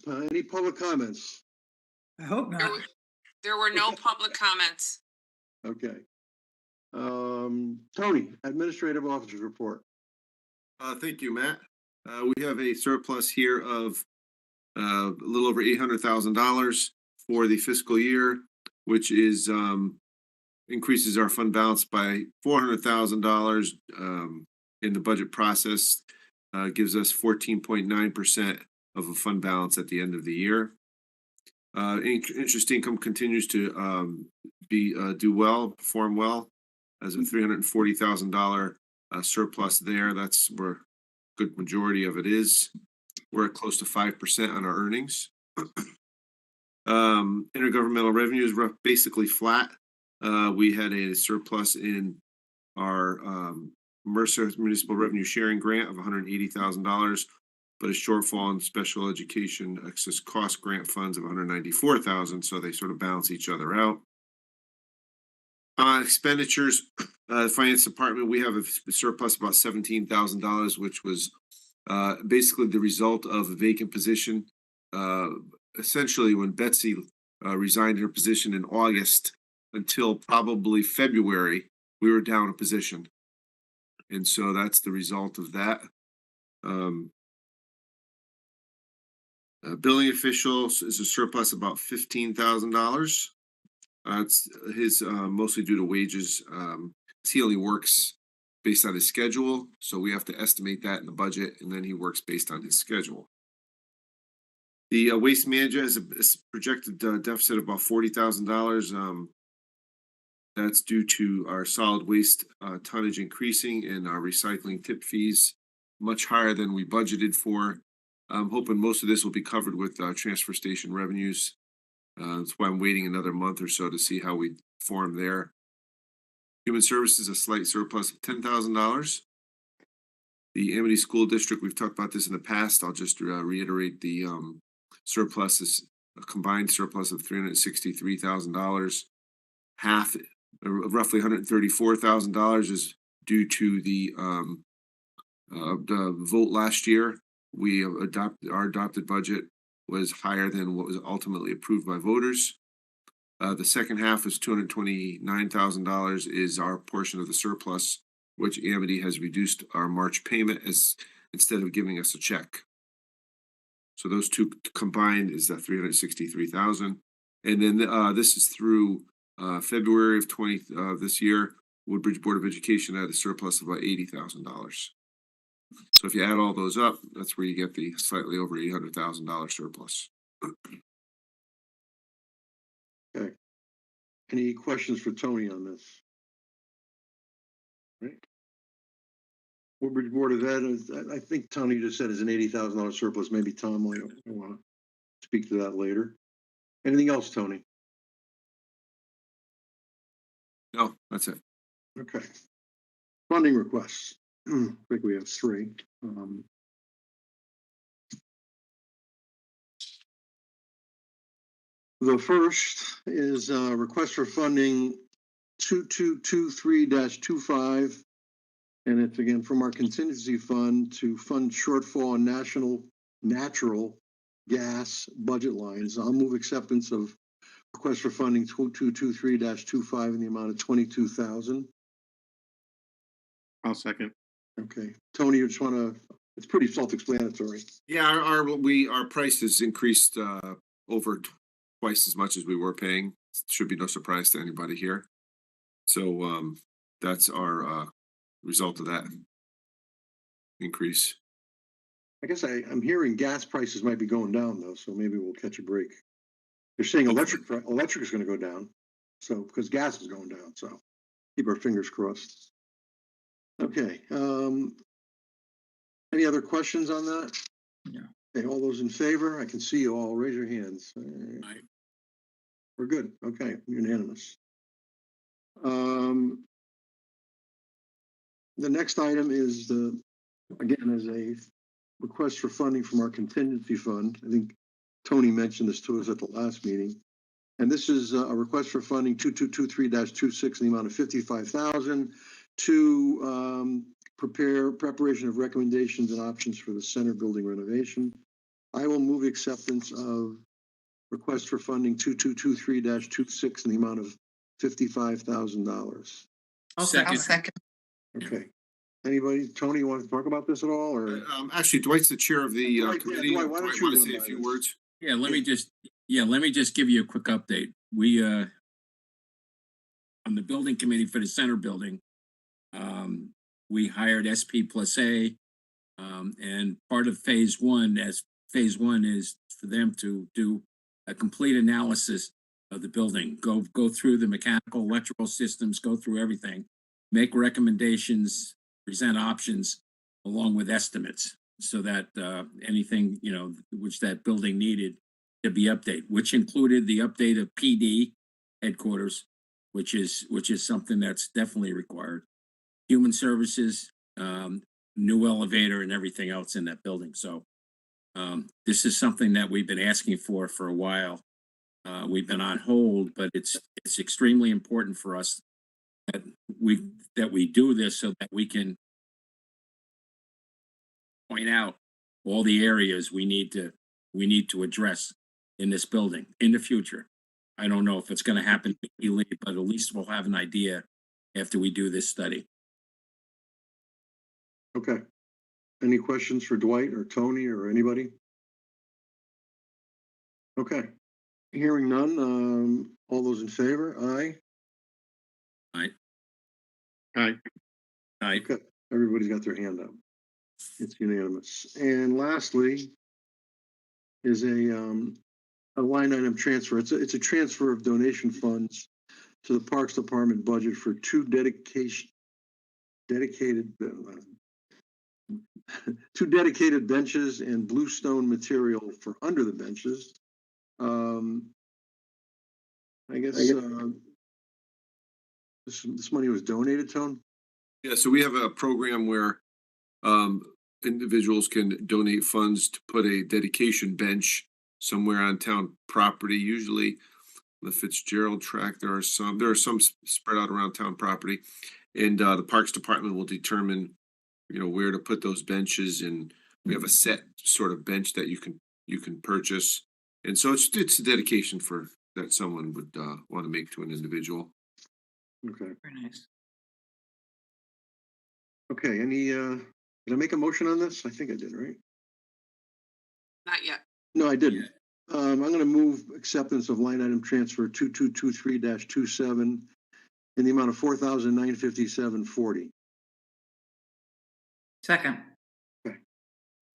Any public comments? I hope There not. were, there were no public comments. Okay. Tony, Administrative Officer's Report. Thank you, Matt. We have a surplus here of a little over $800,000 for the fiscal year, which is increases our fund balance by $400,000 in the budget process. Gives us 14.9% of a fund balance at the end of the year. Interest income continues to do well, perform well, as a $340,000 surplus there. That's where good majority of it is. We're at close to 5% on our earnings. Intergovernmental revenues were basically flat. We had a surplus in our Mercer Municipal Revenue Sharing Grant of $180,000, but a shortfall in special education excess cost grant funds of $194,000. So they sort of balance each other out. Expenditures, Finance Department, we have a surplus of about $17,000, which was basically the result of a vacant position. Essentially, when Betsy resigned her position in August until probably February, we were down a position. And so that's the result of that. Billing official is a surplus about $15,000. It's his mostly due to wages. He only works based on his schedule, so we have to estimate that in the budget, and then he works based on his schedule. The waste manager has a projected deficit of about $40,000. That's due to our solid waste tonnage increasing and our recycling tip fees much higher than we budgeted for. I'm hoping most of this will be covered with transfer station revenues. That's why I'm waiting another month or so to see how we perform there. Human Services, a slight surplus of $10,000. The Amity School District, we've talked about this in the past. I'll just reiterate the surplus is a combined surplus of $363,000. Half, roughly $134,000, is due to the vote last year. Our adopted budget was higher than what was ultimately approved by voters. The second half is $229,000 is our portion of the surplus, which Amity has reduced our March payment as instead of giving us a check. So those two combined is that $363,000. And then this is through February of this year. Woodbridge Board of Education had a surplus of about $80,000. So if you add all those up, that's where you get the slightly over $800,000 surplus. Okay. Any questions for Tony on this? Right. Woodbridge Board of Ed, I think Tony just said is an $80,000 surplus. Maybe Tom might want to speak to that later. Anything else, Tony? No, that's it. Okay. Funding requests. I think we have three. The first is a request for funding 2223-25, and it's again from our contingency fund to fund shortfall in natural gas budget lines. I'll move acceptance of request for funding 2223-25 in the amount of $22,000. I'll second. Okay, Tony, you just want to? It's pretty self-explanatory. Yeah, our price has increased over twice as much as we were paying. Should be no surprise to anybody here. So that's our result of that increase. I guess I'm hearing gas prices might be going down though, so maybe we'll catch a break. You're saying electric is going to go down, so because gas is going down, so keep our fingers crossed. Okay. Any other questions on that? No. Okay, all those in favor? I can see you all. Raise your hands. Aye. We're good. Okay, unanimous. The next item is again is a request for funding from our contingency fund. I think Tony mentioned this to us at the last meeting. And this is a request for funding 2223-26 in the amount of $55,000 to preparation of recommendations and options for the center building renovation. I will move acceptance of request for funding 2223-26 in the amount of $55,000. I'll Second. second. Okay. Anybody, Tony, you want to talk about this at all, or? Actually, Dwight's the chair of the Dwight, yeah, committee. Dwight, why don't Dwight, you want to run say a by few this? words? Yeah, let me just give you a quick update. We, on the building committee for the center building, we hired SP plus A. And part of phase one, as phase one is for them to do a complete analysis of the building, go through the mechanical, electrical systems, go through everything, make recommendations, present options along with estimates so that anything, which that building needed to be updated, which included the update of PD headquarters, which is something that's definitely required. Human services, new elevator and everything else in that building. So this is something that we've been asking for a while. We've been on hold, but it's extremely important for us that we do this so that we can point out all the areas we need to address in this building in the future. I don't know if it's going to happen immediately, but at least we'll have an idea after we do this study. Okay. Any questions for Dwight or Tony or anybody? Okay. Hearing none, all those in favor, aye? Aye. Aye. Aye. Okay, everybody's got their hand up. It's unanimous. And lastly is a line item transfer. It's a transfer of donation funds to the Parks Department budget for two two dedicated benches and bluestone material for under the benches. I guess this money was donated, Tone? Yeah, so we have a program where individuals can donate funds to put a dedication bench somewhere on town property, usually the Fitzgerald track. There are some spread out around town property. And the Parks Department will determine, where to put those benches, and we have a set sort of bench that you can purchase. And so it's a dedication for that someone would want to make to an individual. Okay. Very nice. Okay, did I make a motion on this? I think I did, right? Not yet. No, I didn't. I'm gonna move acceptance of line item transfer 2223-27 in the amount of $4,957.40. Second.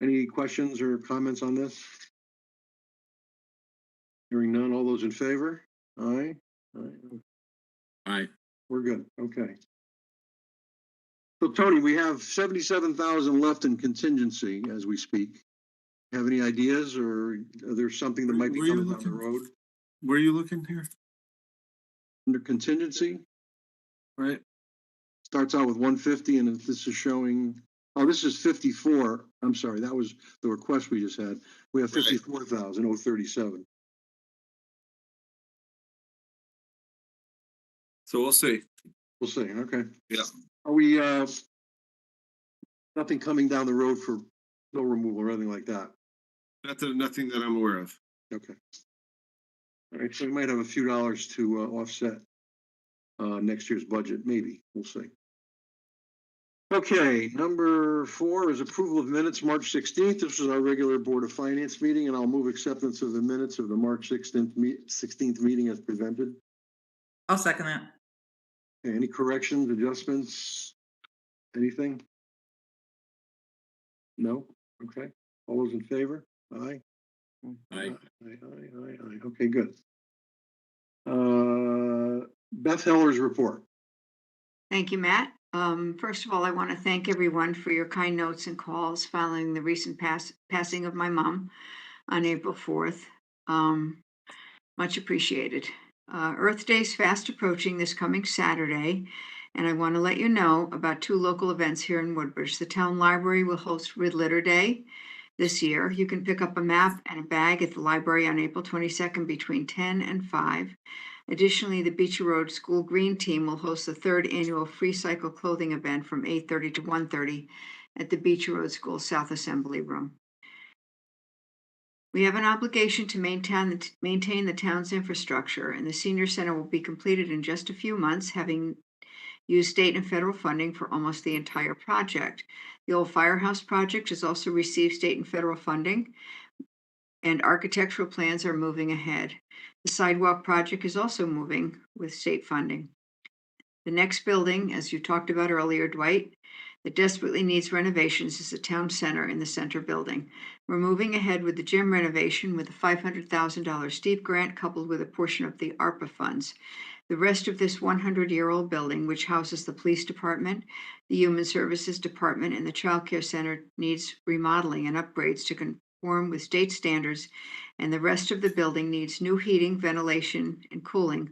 Any questions or comments on this? Hearing none, all those in favor? Aye. Aye. Aye. We're good, okay. So Tony, we have 77,000 left in contingency as we speak. Have any ideas, or are there something that might be Were you coming down the looking- road Where are you looking here? under contingency? Right. Starts out with 150, and if this is showing, oh, this is 54. I'm sorry, that was the request we just had. We have Right. 54,037. So we'll see. We'll see, okay. Yeah. Are we, nothing coming down the road for snow removal or anything like that? Nothing that I'm aware of. Okay. All right, so we might have a few dollars to offset next year's budget, maybe, we'll see. Okay, number 4 is approval of minutes, March 16th. This was our regular Board of Finance meeting, and I'll move acceptance of the minutes of the March 16th meeting as presented. I'll second that. Okay, any corrections, adjustments, anything? No? Okay, all those in favor? Aye. Aye. Aye. Okay, good. Beth Heller's report. Thank you, Matt. First of all, I want to thank everyone for your kind notes and calls following the recent passing of my mom on April 4th. Much appreciated. Earth Day is fast approaching this coming Saturday, and I want to let you know about 2 local events here in Woodbridge. The town library will host Red Litter Day this year. You can pick up a map and a bag at the library on April 22nd between 10 and 5. Additionally, the Beachy Road School Green Team will host the 3rd annual Free Cycle Clothing event from 8:30 to 1:30 at the Beachy Road School South Assembly Room. We have an obligation to maintain the town's infrastructure, and the senior center will be completed in just a few months, having used state and federal funding for almost the entire project. The old firehouse project has also received state and federal funding, and architectural plans are moving ahead. The sidewalk project is also moving with state funding. The next building, as you talked about earlier, Dwight, that desperately needs renovations is the town center in the center building. We're moving ahead with the gym renovation with a $500,000 steep grant coupled with a portion of the ARPA funds. The rest of this 100-year-old building, which houses the police department, the human services department, and the child care center, needs remodeling and upgrades to conform with state standards, and the rest of the building needs new heating, ventilation, and cooling,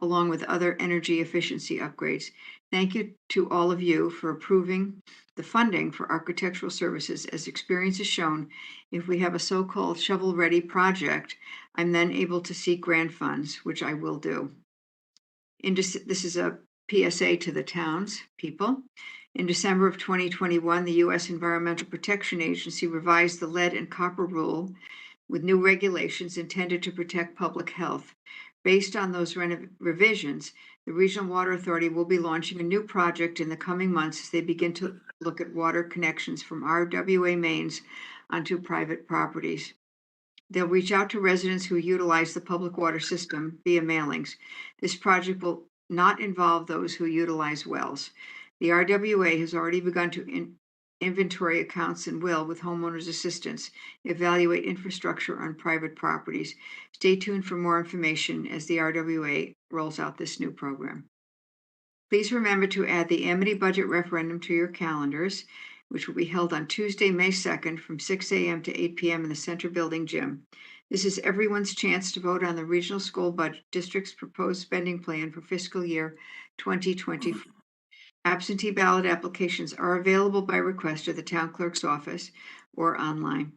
along with other energy efficiency upgrades. Thank you to all of you for approving the funding for architectural services. As experience has shown, if we have a so-called shovel-ready project, I'm then able to seek grant funds, which I will do. This is a PSA to the towns people. In December of 2021, the U.S. Environmental Protection Agency revised the lead and copper rule with new regulations intended to protect public health. Based on those revisions, the Regional Water Authority will be launching a new project in the coming months as they begin to look at water connections from RWA mains onto private properties. They'll reach out to residents who utilize the public water system via mailings. This project will not involve those who utilize wells. The RWA has already begun to inventory accounts and will, with homeowners' assistance, evaluate infrastructure on private properties. Stay tuned for more information as the RWA rolls out this new program. Please remember to add the Amity budget referendum to your calendars, which will be held on Tuesday, May 2nd from 6 a.m. to 8 p.m. in the Center Building Gym. This is everyone's chance to vote on the Regional School Budget District's proposed spending plan for fiscal year 2024. Absentee ballot applications are available by request at the town clerk's office or online.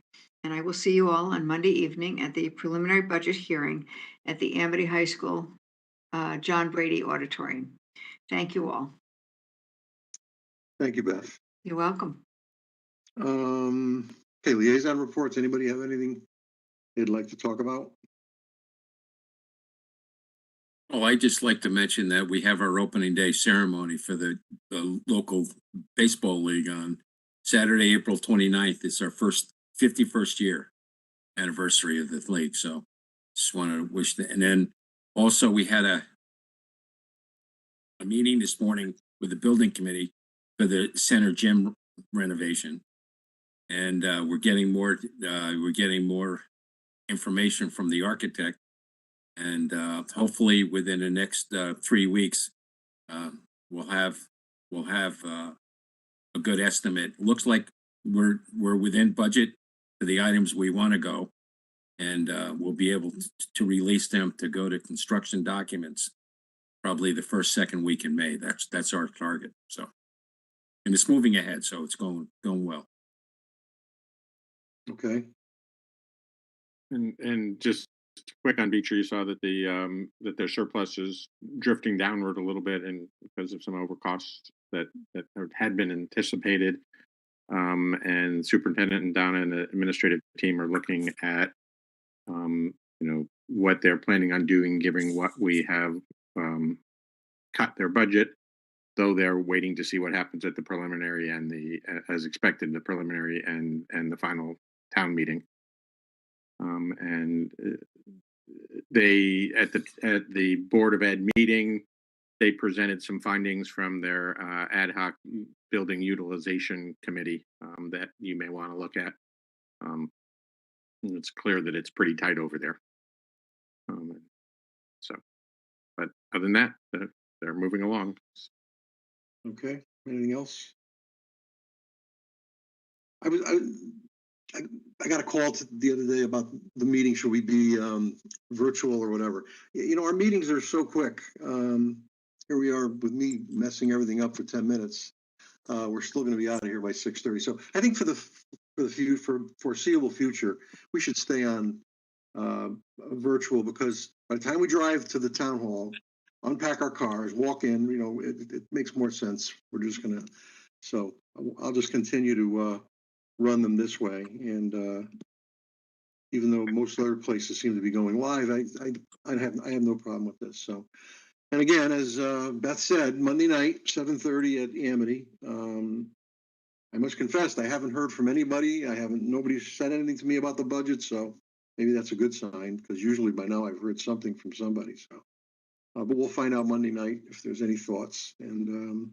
And I will see you all on Monday evening at the preliminary budget hearing at the Amity High School John Brady Auditorium. Thank you all. Thank you, Beth. You're welcome. Okay, liaison reports. Anybody have anything they'd like to talk about? Oh, I'd just like to mention that we have our opening day ceremony for the local baseball league on Saturday, April 29th. It's our 51st year anniversary of the league. So just want to wish that. And then also we had a meeting this morning with the building committee for the center gym renovation. And we're getting more information from the architect. And hopefully within the next 3 weeks, we'll have a good estimate. Looks like we're within budget for the items we want to go, and we'll be able to release them to go to construction documents probably the second week in May. That's our target. So, and it's moving ahead, so it's going well. Okay. And just quick on Beecher, you saw that that their surplus is drifting downward a little bit, and because of some overcosts that had been anticipated. And superintendent and Donna and the administrative team are looking at what they're planning on doing, given what we have cut their budget, though they're waiting to see what happens at the preliminary and as expected, the preliminary and the final town meeting. And they at the Board of Ed meeting, they presented some findings from their ad hoc building utilization committee that you may want to look at. It's clear that it's pretty tight over there. But other than that, they're moving along. Okay. Anything else? I got a call the other day about the meeting. Should we be virtual or whatever? Our meetings are so quick. Here we are with me messing everything up for 10 minutes. We're still going to be out of here by 6:30. So I think for the foreseeable future, we should stay on virtual, because by the time we drive to the town hall, unpack our cars, walk in, it makes more sense. We're just going to, so I'll just continue to run them this way. And even though most other places seem to be going live, I have no problem with this, so. And again, as Beth said, Monday night, 7:30 at Amity. I must confess, I haven't heard from anybody. Nobody said anything to me about the budget, so maybe that's a good sign, because usually by now I've heard something from somebody, so. But we'll find out Monday night if there's any thoughts, and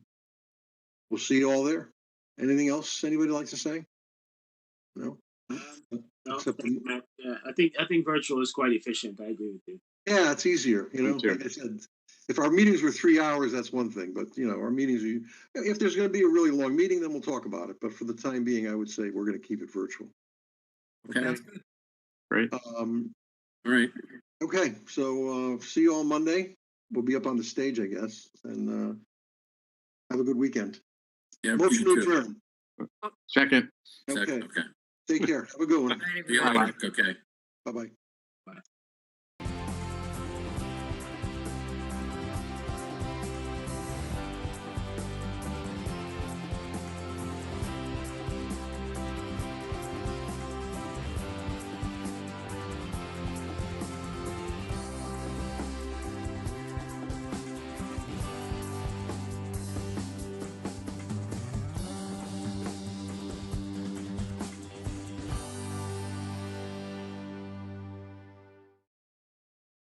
we'll see you all there. Anything else anybody likes to say? No? No, Except- thank you, Matt. Yeah, I think virtual is quite efficient. I agree with you. Yeah, it's easier, Me too. like I said, if our meetings were 3 hours, that's one thing, but our meetings, if there's gonna be a really long meeting, then we'll talk about it, but for the time being, I would say we're gonna keep it virtual. Okay. Sounds good. Great. Um, All right. okay, so, see you all Monday. We'll be up on the stage, I guess, and, have a good weekend. Yeah. Motion to you too. adjourn. Second. Second, Okay, okay. take care. Have a good one. Good night, See you everybody. later. Okay. Bye-bye.